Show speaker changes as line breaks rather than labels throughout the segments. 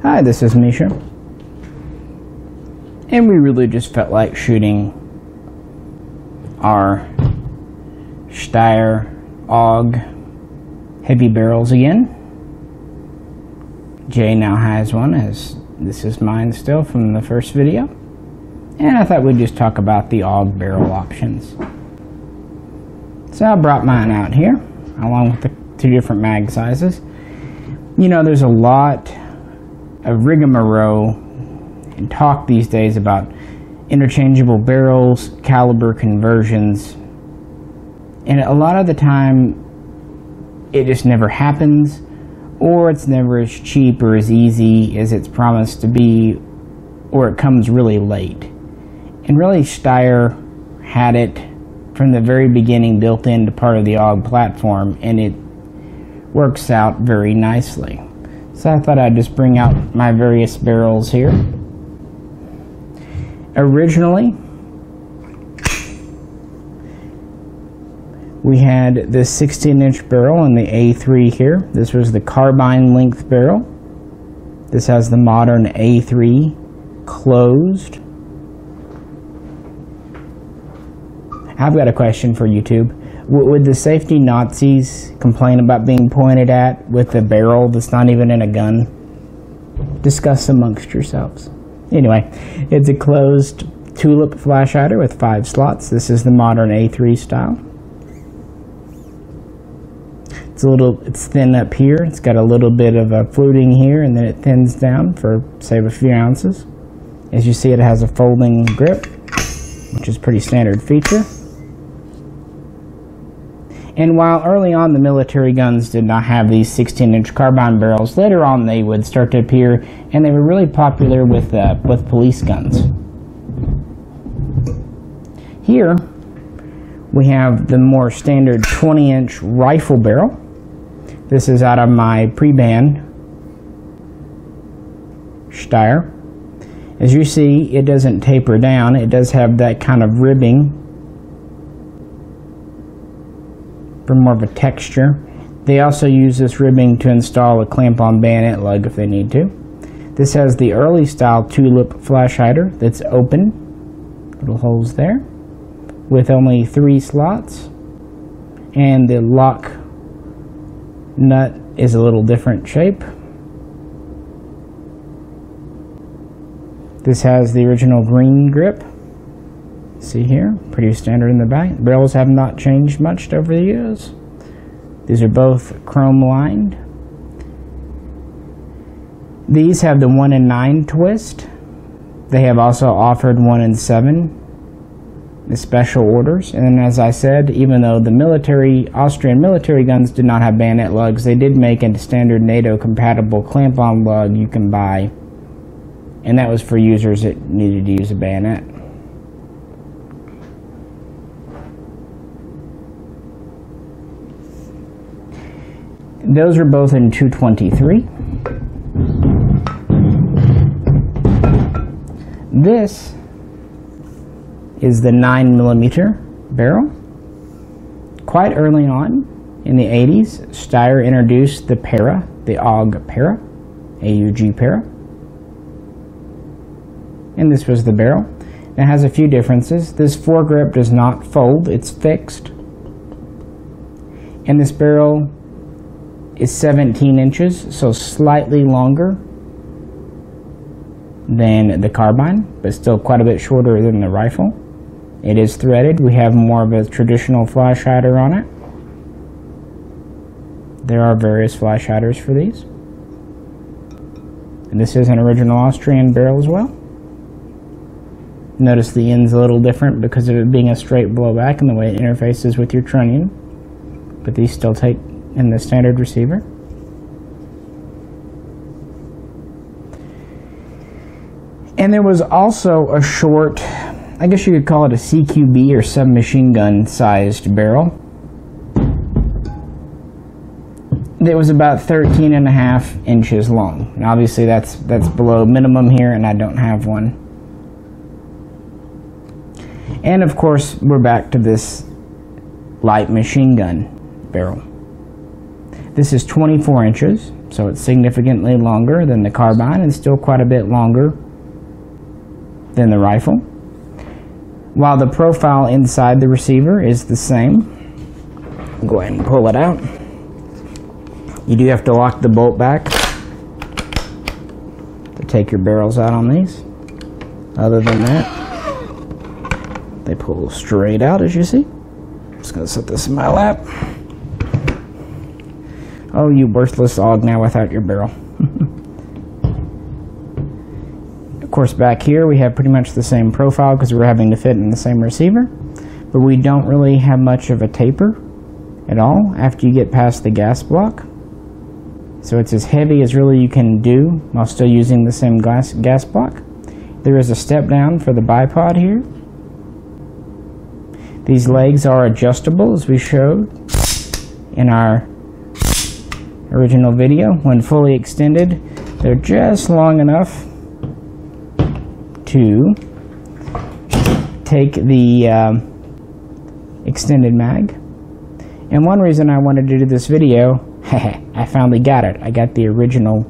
Hi, this is Misha, and we really just felt like shooting our Steyr AUG heavy barrels again. Jay now has one, as this is mine still from the first video, and I thought we'd just talk about the AUG barrel options. So I brought mine out here along with the two different mag sizes. You know, there's a lot of rigmarole and talk these days about interchangeable barrels, caliber conversions, and a lot of the time it just never happens, or it's never as cheap or as easy as it's promised to be, or it comes really late. And really, Steyr had it from the very beginning built into part of the AUG platform, and it works out very nicely. So I thought I'd just bring out my various barrels here. Originally, we had this 16-inch barrel in the A3 here. This was the carbine length barrel. This has the modern A3 closed. I've got a question for YouTube. Would the safety Nazis complain about being pointed at with a barrel that's not even in a gun? Discuss amongst yourselves. Anyway, it's a closed tulip flash hider with 5 slots. This is the modern A3 style. It's thin up here. It's got a little bit of a fluting here, and then it thins down for save a few ounces. As you see, it has a folding grip, which is a pretty standard feature. And while early on the military guns did not have these 16-inch carbine barrels, later on they would start to appear, and they were really popular with police guns. Here we have the more standard 20-inch rifle barrel. This is out of my pre-ban Steyr. As you see, it doesn't taper down. It does have that kind of ribbing for more of a texture. They also use this ribbing to install a clamp-on bayonet lug if they need to. This has the early style tulip flash hider that's open, little holes there, with only 3 slots, and the lock nut is a little different shape. This has the original green grip. See here, pretty standard in the back. Barrels have not changed much over the years. These are both chrome lined. These have the 1 in 9 twist. They have also offered 1 in 7 in special orders. And then, as I said, even though the Austrian military guns did not have bayonet lugs, they did make a standard NATO compatible clamp-on lug you can buy, and that was for users that needed to use a bayonet. Those are both in 223. This is the 9mm barrel. Quite early on in the 80s, Steyr introduced the Para, the AUG Para, AUG Para. And this was the barrel. It has a few differences. This foregrip does not fold, it's fixed. And this barrel is 17 inches, so slightly longer than the carbine, but still quite a bit shorter than the rifle. It is threaded. We have more of a traditional flash hider on it. There are various flash hiders for these. And this is an original Austrian barrel as well. Notice the end's a little different because of it being a straight blowback and the way it interfaces with your trunnion. But these still take in the standard receiver. And there was also a short, I guess you could call it a CQB or submachine gun sized barrel. It was about 13.5 inches long. And obviously that's below minimum here, and I don't have one. And of course, we're back to this light machine gun barrel. This is 24 inches, So it's significantly longer than the carbine and still quite a bit longer than the rifle. While the profile inside the receiver is the same, go ahead and pull it out. You do have to lock the bolt back to take your barrels out on these. Other than that, they pull straight out, as you see. I'm just going to set this in my lap. Oh, you worthless AUG now without your barrel. Of course, back here we have pretty much the same profile because we're having to fit in the same receiver, but we don't really have much of a taper at all after you get past the gas block. So it's as heavy as really you can do while still using the same gas block. There is a step down for the bipod here. These legs are adjustable, as we showed in our original video. When fully extended, they're just long enough to take the extended mag. And one reason I wanted to do this video, I finally got it. I got the original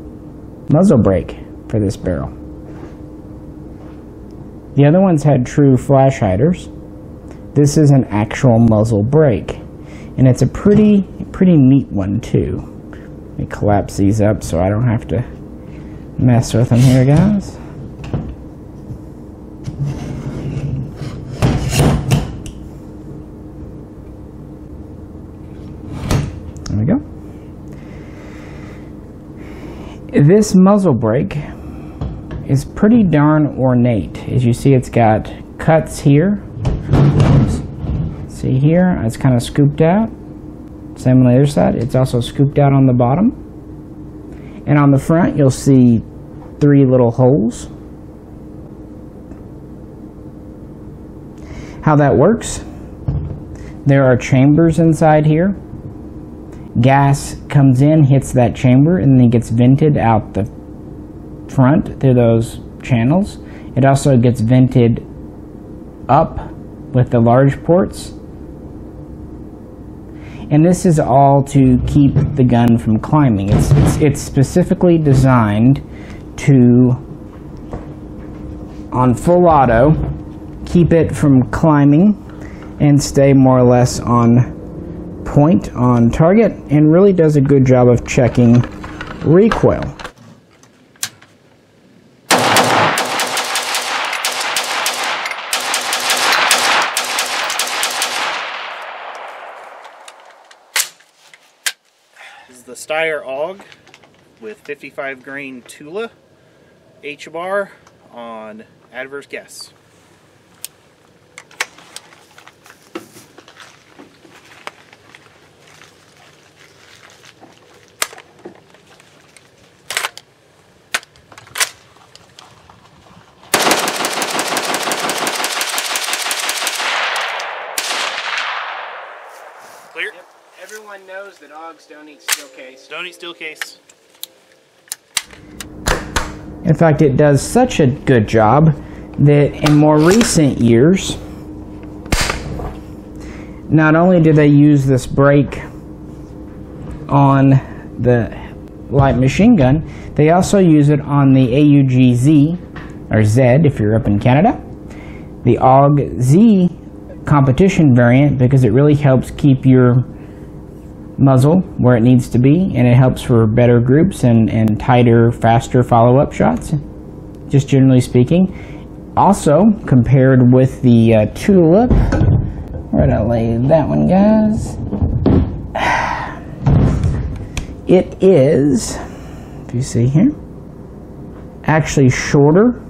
muzzle brake for this barrel. The other ones had true flash hiders. This is an actual muzzle brake, and it's a pretty neat one too. Let me collapse these up so I don't have to mess with them here, guys. There we go. This muzzle brake is pretty darn ornate. As you see, it's got cuts here. See here, it's kind of scooped out. Same on the other side. It's also scooped out on the bottom. And on the front, you'll see 3 little holes. How that works, there are chambers inside here. Gas comes in, hits that chamber, and then gets vented out the front through those channels. It also gets vented up with the large ports. And this is all to keep the gun from climbing. It's specifically designed to, on full auto, keep it from climbing and stay more or less on point, on target, and really does a good job of checking recoil.
This is the Steyr AUG with 55 grain Tula H-bar on adverse gas. Clear?
Yep. Everyone knows that AUGs don't eat steel case.
Don't eat steel case.
In fact, it does such a good job that in more recent years, not only do they use this brake on the light machine gun, they also use it on the AUG Z, or Z if you're up in Canada, the AUG Z competition variant, because it really helps keep your muzzle where it needs to be, and it helps for better groups and tighter, faster follow-up shots, just generally speaking. Also, compared with the Tula, where did I lay that one, guys? It is, do you see here, actually shorter,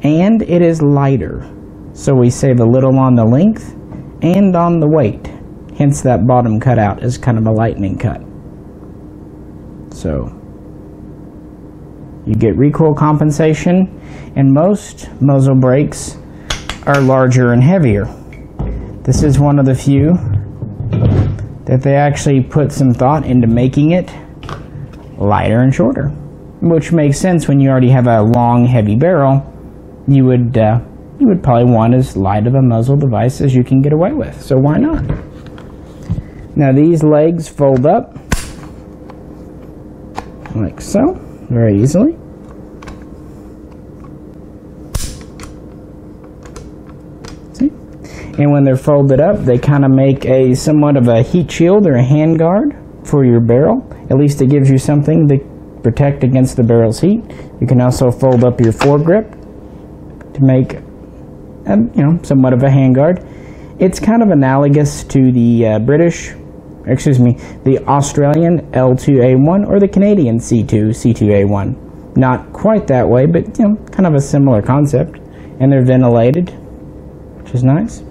and it is lighter. So we save a little on the length and on the weight. Hence that bottom cutout is kind of a lightning cut. So you get recoil compensation, and most muzzle brakes are larger and heavier. This is one of the few that they actually put some thought into making it lighter and shorter, which makes sense. When you already have a long, heavy barrel, you would probably want as light of a muzzle device as you can get away with. So why not? Now these legs fold up like so, very easily. See? And when they're folded up, they kind of make a somewhat of a heat shield or a hand guard for your barrel. At least it gives you something to protect against the barrel's heat. You can also fold up your foregrip to make somewhat of a handguard. It's kind of analogous to the the Australian L2A1 or the Canadian C2A1. Not quite that way, but kind of a similar concept. And they're ventilated, which is nice.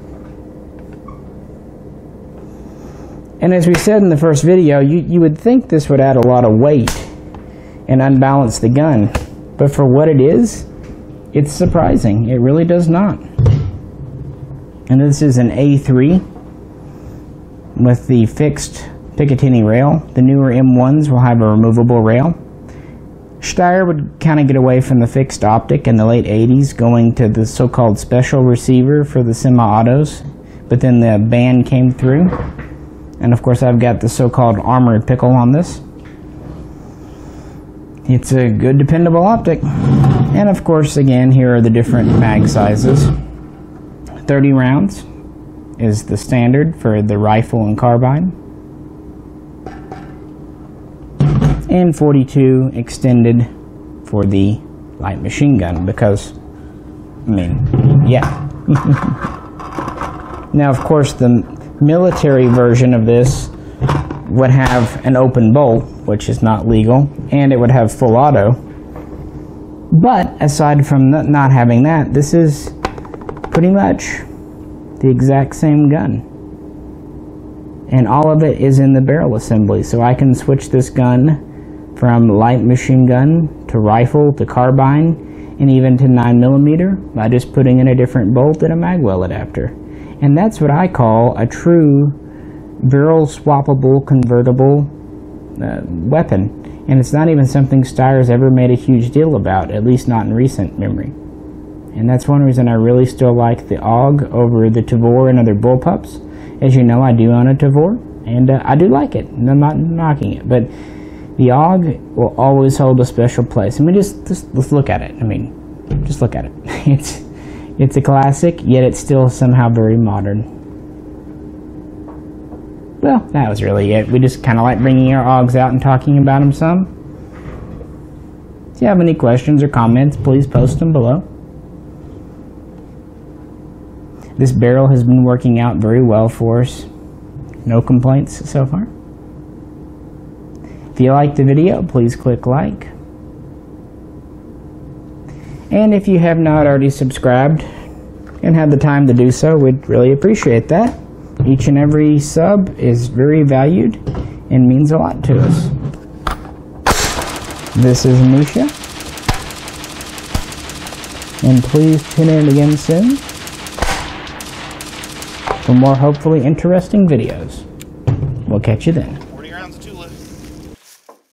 And as we said in the first video, you would think this would add a lot of weight and unbalance the gun, but for what it is, it's surprising. It really does not. And this is an A3 with the fixed Picatinny rail. The newer M1s will have a removable rail. Steyr would kind of get away from the fixed optic in the late 80s, going to the so-called special receiver for the semi-autos, but then the band came through. And of course I've got the so-called armored pickle on this. It's a good dependable optic. And of course, again, here are the different mag sizes. 30 rounds is the standard for the rifle and carbine. And 42 extended for the light machine gun because, yeah. Now, of course, the military version of this would have an open bolt, which is not legal, and it would have full auto. But aside from not having that, this is pretty much the exact same gun. And all of it is in the barrel assembly, so I can switch this gun from light machine gun to rifle to carbine and even to 9mm by just putting in a different bolt and a magwell adapter. And that's what I call a true barrel swappable convertible weapon. And it's not even something Steyr's ever made a huge deal about, at least not in recent memory. And that's one reason I really still like the AUG over the Tavor and other bullpups. As you know, I do own a Tavor, and I do like it, and I'm not knocking it. But the AUG will always hold a special place. Let's look at it. Just look at it. It's a classic, yet it's still somehow very modern. Well, that was really it. We just kind of like bringing our AUGs out and talking about them some. If you have any questions or comments, please post them below. This barrel has been working out very well for us. No complaints so far. If you liked the video, please click like. And if you have not already subscribed and had the time to do so, we'd really appreciate that. Each and every sub is very valued and means a lot to us. This is Misha. And please tune in again soon for more hopefully interesting videos. We'll catch you then.